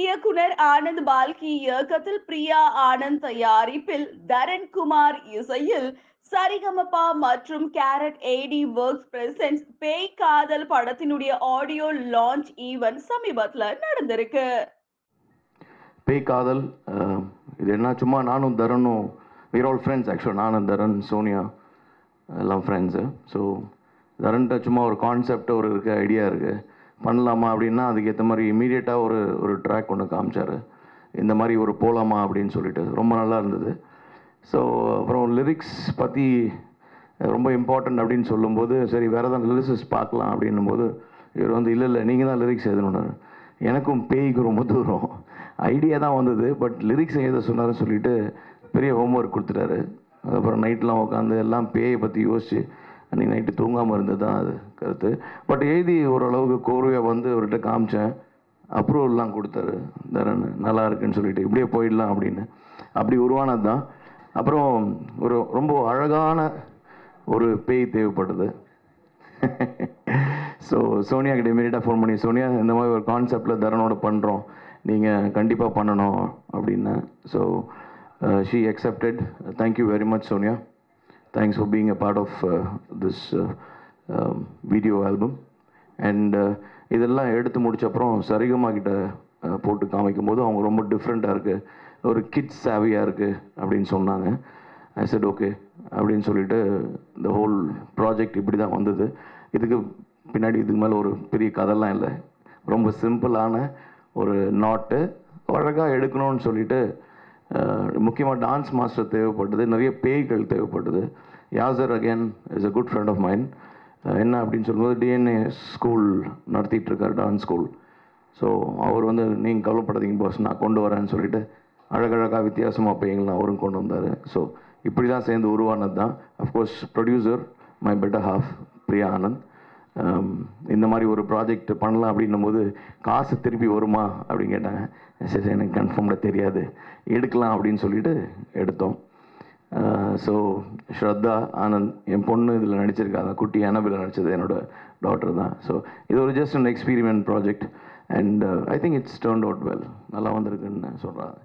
இயக்குனர் ஆனந்த் பால்கி இயக்கத்தில் பிரியா ஆனந்த் தயாரிப்பில் தரண்குமார் இசையில் சரிகமபா மற்றும் கேரட் ஏடி ஒர்க்ஸ் பிரசன்ஸ் பேய் காதல் படத்தினுடைய ஆடியோ லான்ச் ஈவென்ட் சமீபத்துல நடந்திருக்கு. பேய் காதல் இது என்ன சும்மா நானும் தரனும் வீர் ஆல் ஃப்ரெண்ட்ஸ். ஆக்சுவலாக நானும் தரன் சோனியா எல்லாம் ஃப்ரெண்ட்ஸு. ஸோ தரன்ட்ட சும்மா ஒரு கான்செப்ட் ஒரு இருக்க ஐடியா இருக்குது பண்ணலாமா அப்படின்னா அதுக்கேற்ற மாதிரி இமீடியட்டாக ஒரு ட்ராக் ஒன்று காமிச்சார். இந்த மாதிரி ஒரு போகலாமா அப்படின்னு சொல்லிட்டு ரொம்ப நல்லா இருந்தது. ஸோ அப்புறம் லிரிக்ஸ் பற்றி ரொம்ப இம்பார்ட்டண்ட் அப்படின்னு சொல்லும்போது சரி வேறு ஏதாவது லிரிக்ஸஸ் பார்க்கலாம் அப்படின்னும்போது இவர் வந்து இல்லை நீங்கள் தான் லிரிக்ஸ் எழுதணுன்னு. எனக்கும் பேய்க்கு ரொம்ப தூரம் ஐடியா தான் வந்தது, பட் லிரிக்ஸ் எழுத சொன்னார்னு சொல்லிட்டு பெரிய ஹோம்ஒர்க் கொடுத்துட்டாரு. அதுக்கப்புறம் நைட்லாம் உட்காந்து எல்லாம் பேயை பற்றி யோசிச்சு அன்றைக்கி நைட்டு தூங்காமல் இருந்தது தான் அது கருத்து. பட் எழுதி ஓரளவுக்கு கோர்வையாக வந்து அவர்கிட்ட காமிச்சேன். அப்ரூவல்லாம் கொடுத்தாரு தரன், நல்லா இருக்குன்னு சொல்லிட்டு இப்படியே போயிடலாம் அப்படின்னு. அப்படி உருவானது தான். அப்புறம் ஒரு ரொம்ப அழகான ஒரு பேய் தேவைப்படுது. ஸோ சோனியா கிட்ட இமீடியட்டாக ஃபோன் பண்ணி சோனியா இந்த மாதிரி ஒரு கான்செப்டில் தரனோட பண்ணுறோம், நீங்கள் கண்டிப்பாக பண்ணணும் அப்படின்னு. So she accepted. Thank you very much Sonia. Thanks for being a part of this video album. And இதெல்லாம் எடுத்து முடிச்சப்புறம் சரிகமா கிட்ட போட்டு காமிக்கும் போது அவங்க ரொம்ப டிஃப்ரெண்ட்டாக இருக்குது, ஒரு கிட்ஸ் சேவியாக இருக்குது அப்படின்னு சொன்னாங்க. ஐ செட் ஓகே அப்படின்னு சொல்லிட்டு இந்த ஹோல் ப்ராஜெக்ட் இப்படி தான் வந்தது. இதுக்கு பின்னாடி இதுக்கு மேலே ஒரு பெரிய கதைலாம் இல்லை, ரொம்ப சிம்பிளான ஒரு நாட்டு அழகாக எடுக்கணும்னு சொல்லிட்டு முக்கியமாக டான்ஸ் மாஸ்டர் தேவைப்பட்டது, நிறைய பேய்கள் தேவைப்பட்டது. Yasser again is a good friend of mind. என்ன அப்படின்னு சொல்லும்போது டிஎன்ஏ ஸ்கூல் நடத்திட்டுருக்கார், டான்ஸ் ஸ்கூல். ஸோ அவர் வந்து நீங்கள் கவலைப்படாதீங்க பாஸ் நான் கொண்டு வரேன்னு சொல்லிட்டு அழகழகாக வித்தியாசமாக பேய்கள்லாம் அவரும் கொண்டு வந்தார். ஸோ இப்படி தான் சேர்ந்து உருவானது தான். Of course producer my better half Priya Anand. இந்த மாதிரி ஒரு ப்ராஜெக்ட் பண்ணலாம் அப்படின்னும் போது காசு திருப்பி வருமா அப்படின்னு கேட்டாங்க. சரி எனக்கு கன்ஃபார்ம்டாக தெரியாது, எடுக்கலாம் அப்படின்னு சொல்லிட்டு எடுத்தோம். ஸோ ஸ்ரத்தா ஆனந்த் என் பொண்ணு இதில் நடிச்சிருக்காங்க, குட்டி அனபில் நடித்தது என்னோட டாட்டர் தான். ஸோ இது ஒரு just an experiment project and I think it's turned out well, நல்லா வந்திருக்குன்னு சொல்கிறாங்க.